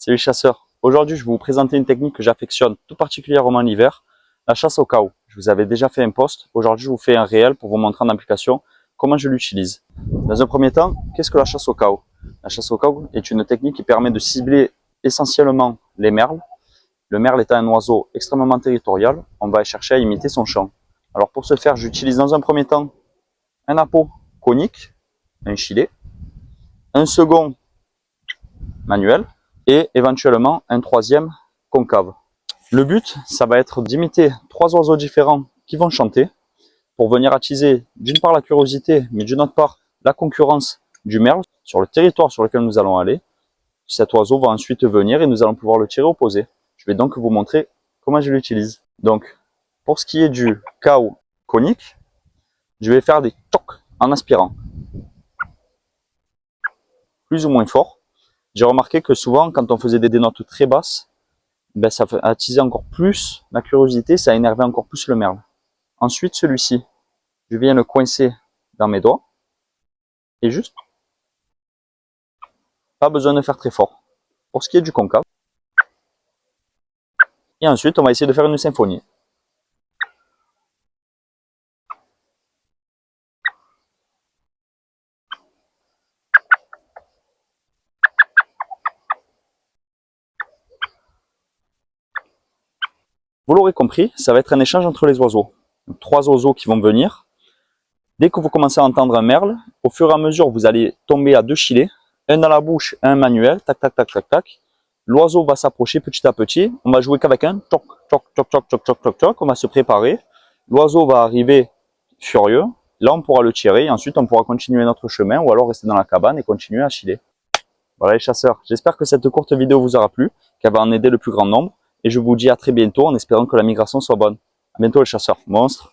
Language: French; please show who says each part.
Speaker 1: Salut chasseurs, aujourd'hui je vais vous présenter une technique que j'affectionne tout particulièrement l'hiver, la chasse au cow. Je vous avais déjà fait un post, aujourd'hui je vous fais un réel pour vous montrer en application comment je l'utilise. Dans un premier temps, qu'est-ce que la chasse au cow? La chasse au cow est une technique qui permet de cibler essentiellement les merles. Le merle étant un oiseau extrêmement territorial, on va chercher à imiter son chant. Alors pour ce faire, j'utilise dans un premier temps un appât conique, un filet, un second manuel, et éventuellement un troisième concave. Le but, ça va être d'imiter 3 oiseaux différents qui vont chanter pour venir attiser d'une part la curiosité, mais d'une autre part la concurrence du merle sur le territoire sur lequel nous allons aller. Cet oiseau va ensuite venir et nous allons pouvoir le tirer au posé. Je vais donc vous montrer comment je l'utilise. Donc, pour ce qui est du cow conique, je vais faire des tocs en aspirant, plus ou moins fort. J'ai remarqué que souvent, quand on faisait des notes très basses, ça attisait encore plus la curiosité, ça énervait encore plus le merle. Ensuite, celui-ci, je viens le coincer dans mes doigts, et juste, pas besoin de faire très fort. Pour ce qui est du concave, et ensuite, on va essayer de faire une symphonie. Vous l'aurez compris, ça va être un échange entre les oiseaux. Donc, 3 oiseaux qui vont venir. Dès que vous commencez à entendre un merle, au fur et à mesure, vous allez tomber à 2 filets, un dans la bouche, un manuel, tac, tac, tac, tac, tac. L'oiseau va s'approcher petit à petit. On va jouer qu'avec un toc, toc, toc, toc, toc, toc, toc, toc. On va se préparer. L'oiseau va arriver furieux. Là, on pourra le tirer et ensuite, on pourra continuer notre chemin ou alors rester dans la cabane et continuer à chiller. Voilà les chasseurs, j'espère que cette courte vidéo vous aura plu, qu'elle va en aider le plus grand nombre. Et je vous dis à très bientôt en espérant que la migration soit bonne. À bientôt les chasseurs, monstres.